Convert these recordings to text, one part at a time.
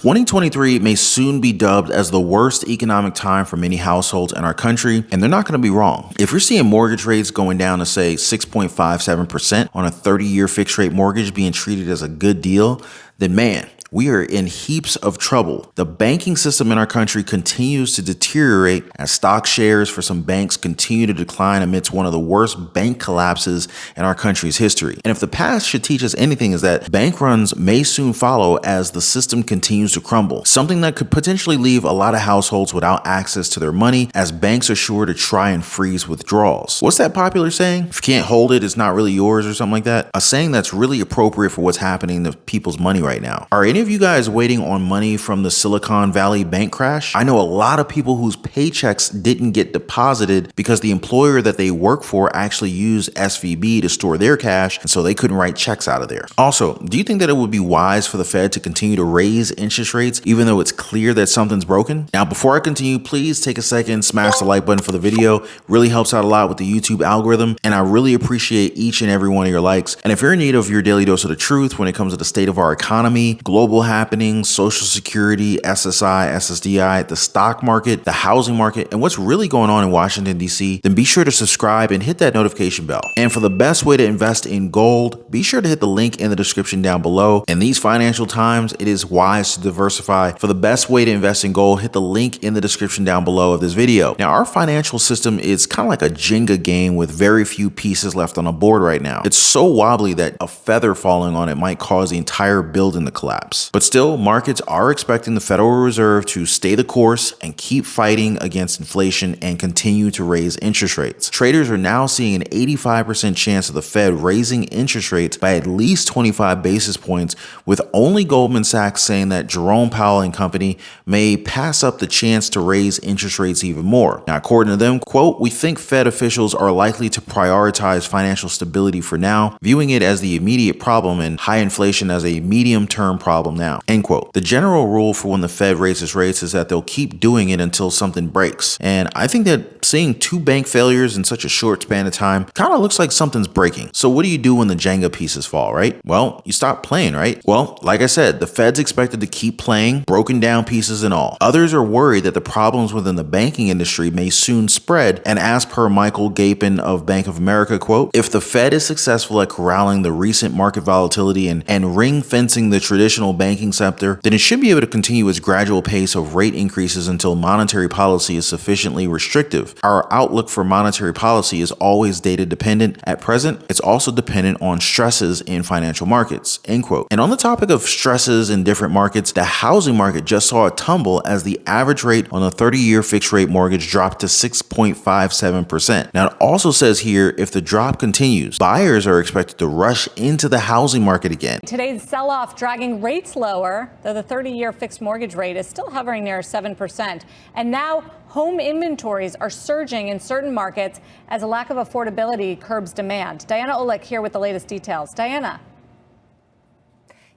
2023 may soon be dubbed as the worst economic time for many households in our country, and they're not going to be wrong. If you're seeing mortgage rates going down to say 6.57% on a 30-year fixed rate mortgage being treated as a good deal, then man, we are in heaps of trouble. The banking system in our country continues to deteriorate as stock shares for some banks continue to decline amidst one of the worst bank collapses in our country's history. And if the past should teach us anything, is that bank runs may soon follow as the system continues to crumble, something that could potentially leave a lot of households without access to their money, as banks are sure to try and freeze withdrawals. What's that popular saying? If you can't hold it, it's not really yours, or something like that? A saying that's really appropriate for what's happening to people's money right now. Are any of you guys waiting on money from the Silicon Valley bank crash? I know a lot of people whose paychecks didn't get deposited because the employer that they work for actually used SVB to store their cash, and so they couldn't write checks out of there. Also, do you think that it would be wise for the Fed to continue to raise interest rates even though it's clear that something's broken? Now, before I continue, please take a second, smash the like button for the video. Really helps out a lot with the YouTube algorithm, and I really appreciate each and every one of your likes. And if you're in need of your daily dose of the truth when it comes to the state of our economy, global happenings, Social Security, SSI, SSDI, the stock market, the housing market, and what's really going on in Washington, D.C., then be sure to subscribe and hit that notification bell. And for the best way to invest in gold, be sure to hit the link in the description down below. In these financial times, it is wise to diversify. For the best way to invest in gold, hit the link in the description down below of this video. Now, our financial system is kind of like a Jenga game with very few pieces left on the board right now. It's so wobbly that a feather falling on it might cause the entire building to collapse. But still, markets are expecting the Federal Reserve to stay the course and keep fighting against inflation and continue to raise interest rates. Traders are now seeing an 85% chance of the Fed raising interest rates by at least 25 basis points, with only Goldman Sachs saying that Jerome Powell and company may pass up the chance to raise interest rates even more. Now, according to them, quote, "We think Fed officials are likely to prioritize financial stability for now, viewing it as the immediate problem and high inflation as a medium-term problem now," end quote. The general rule for when the Fed raises rates is that they'll keep doing it until something breaks. And I think that seeing two bank failures in such a short span of time kind of looks like something's breaking. So what do you do when the Jenga pieces fall, right? Well, you stop playing, right? Well, like I said, the Fed's expected to keep playing, broken down pieces and all. Others are worried that the problems within the banking industry may soon spread. And as per Michael Gapin of Bank of America, quote, "If the Fed is successful at corralling the recent market volatility and ring fencing the traditional banking sector, then it should be able to continue its gradual pace of rate increases until monetary policy is sufficiently restrictive. Our outlook for monetary policy is always data dependent. At present, it's also dependent on stresses in financial markets," end quote. And on the topic of stresses in different markets, the housing market just saw a tumble as the average rate on a 30-year fixed rate mortgage dropped to 6.57%. Now, it also says here, if the drop continues, buyers are expected to rush into the housing market again. Today's sell-off dragging rates lower, though the 30-year fixed mortgage rate is still hovering near 7%. And now home inventories are surging in certain markets as a lack of affordability curbs demand. Diana Olick here with the latest details. Diana.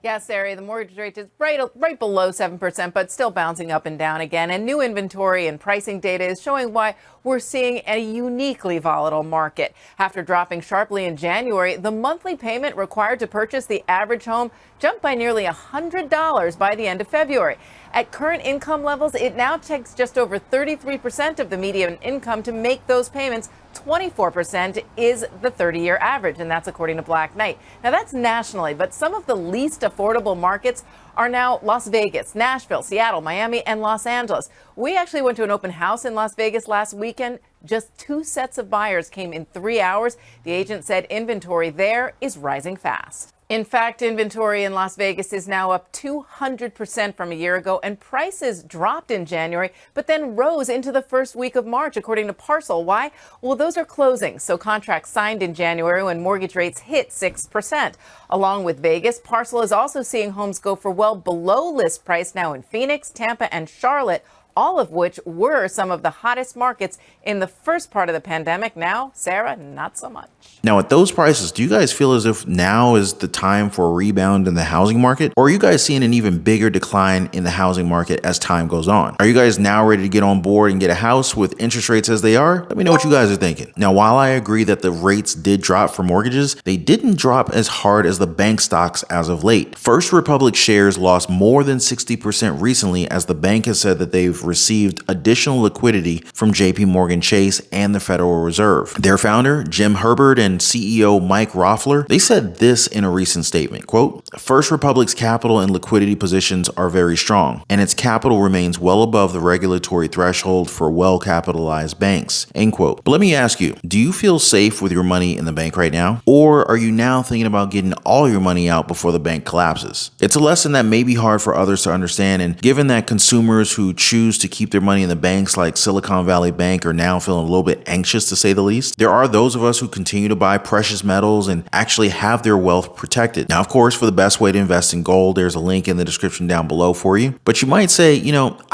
Yes, Ari, the mortgage rate is right below 7%, but still bouncing up and down again. And new inventory and pricing data is showing why we're seeing a uniquely volatile market. After dropping sharply in January, the monthly payment required to purchase the average home jumped by nearly $100 by the end of February. At current income levels, it now takes just over 33% of the median income to make those payments. 24% is the 30-year average, and that's according to Black Knight. Now, that's nationally, but some of the least affordable markets are now Las Vegas, Nashville, Seattle, Miami, and Los Angeles. We actually went to an open house in Las Vegas last weekend. Just 2 sets of buyers came in 3 hours. The agent said inventory there is rising fast. In fact, inventory in Las Vegas is now up 200% from a year ago, and prices dropped in January, but then rose into the first week of March, according to Parcel. Why? Well, those are closings, so contracts signed in January when mortgage rates hit 6%. Along with Vegas, Parcel is also seeing homes go for well below list price now in Phoenix, Tampa, and Charlotte, all of which were some of the hottest markets in the first part of the pandemic. Now, Sarah, not so much. Now, at those prices, do you guys feel as if now is the time for a rebound in the housing market? Or are you guys seeing an even bigger decline in the housing market as time goes on? Are you guys now ready to get on board and get a house with interest rates as they are? Let me know what you guys are thinking. Now, while I agree that the rates did drop for mortgages, they didn't drop as hard as the bank stocks as of late. First Republic shares lost more than 60% recently as the bank has said that they've received additional liquidity from JP Morgan Chase and the Federal Reserve. Their founder, Jim Herbert, and CEO Mike Roffler, they said this in a recent statement, quote, First Republic's capital and liquidity positions are very strong, and its capital remains well above the regulatory threshold for well-capitalized banks, end quote. But let me ask you, do you feel safe with your money in the bank right now? Or are you now thinking about getting all your money out before the bank collapses? It's a lesson that may be hard for others to understand, and given that consumers who choose to keep their money in the banks like Silicon Valley Bank are now feeling a little bit anxious to say the least, there are those of us who continue to buy precious metals and actually have their wealth protected. Now, of course, for the best way to invest in gold, there's a link in the description down below for you. But you might say, I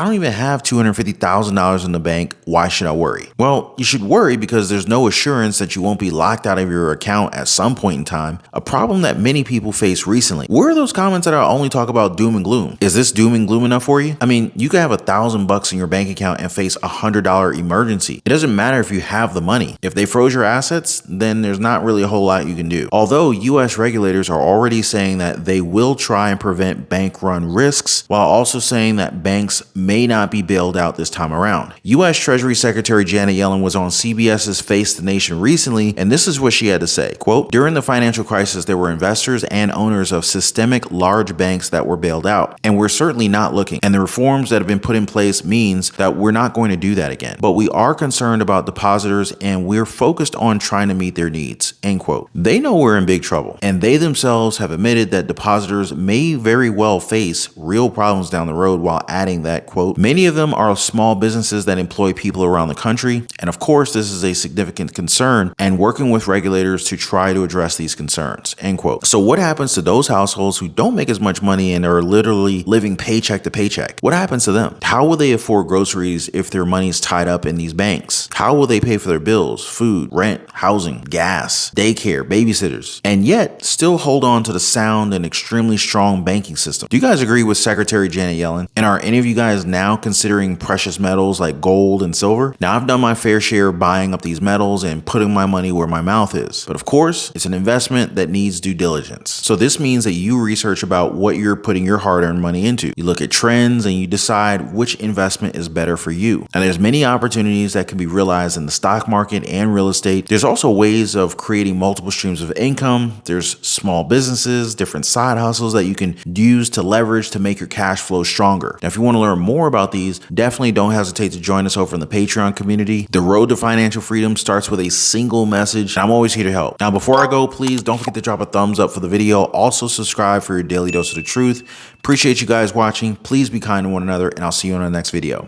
don't even have $250,000 in the bank. Why should I worry? Well, you should worry because there's no assurance that you won't be locked out of your account at some point in time, a problem that many people face recently. Where are those comments that I only talk about doom and gloom? Is this doom and gloom enough for you? I mean, you could have $1,000 in your bank account and face $100 emergency. It doesn't matter if you have the money. If they froze your assets, then there's not really a whole lot you can do. Although US regulators are already saying that they will try and prevent bank run risks, while also saying that banks may not be bailed out this time around. US Treasury Secretary Janet Yellen was on CBS's Face the Nation recently, and this is what she had to say, quote, during the financial crisis, there were investors and owners of systemic large banks that were bailed out, and we're certainly not looking. And the reforms that have been put in place means that we're not going to do that again. But we are concerned about depositors, and we're focused on trying to meet their needs, end quote. They know we're in big trouble, and they themselves have admitted that depositors may very well face real problems down the road, while adding that, quote, many of them are small businesses that employ people around the country, and of course this is a significant concern, and working with regulators to try to address these concerns, end quote. So what happens to those households who don't make as much money and are literally living paycheck to paycheck? What happens to them? How will they afford groceries if their money's tied up in these banks? How will they pay for their bills, food, rent, housing, gas, daycare, babysitters, and yet still hold on to the sound and extremely strong banking system? Do you guys agree with Secretary Janet Yellen? And are any of you guys now considering precious metals like gold and silver? Now, I've done my fair share of buying up these metals and putting my money where my mouth is. But of course, it's an investment that needs due diligence. So this means that you research about what you're putting your hard-earned money into. You look at trends and you decide which investment is better for you. And there's many opportunities that can be realized in the stock market and real estate. There's also ways of creating multiple streams of income. There's small businesses, different side hustles that you can use to leverage to make your cash flow stronger. Now, if you want to learn more about these, definitely don't hesitate to join us over in the Patreon community. The road to financial freedom starts with a single message. I'm always here to help. Now, before I go, please don't forget to drop a thumbs up for the video. Also subscribe for your daily dose of the truth. Appreciate you guys watching. Please be kind to one another, and I'll see you on the next video.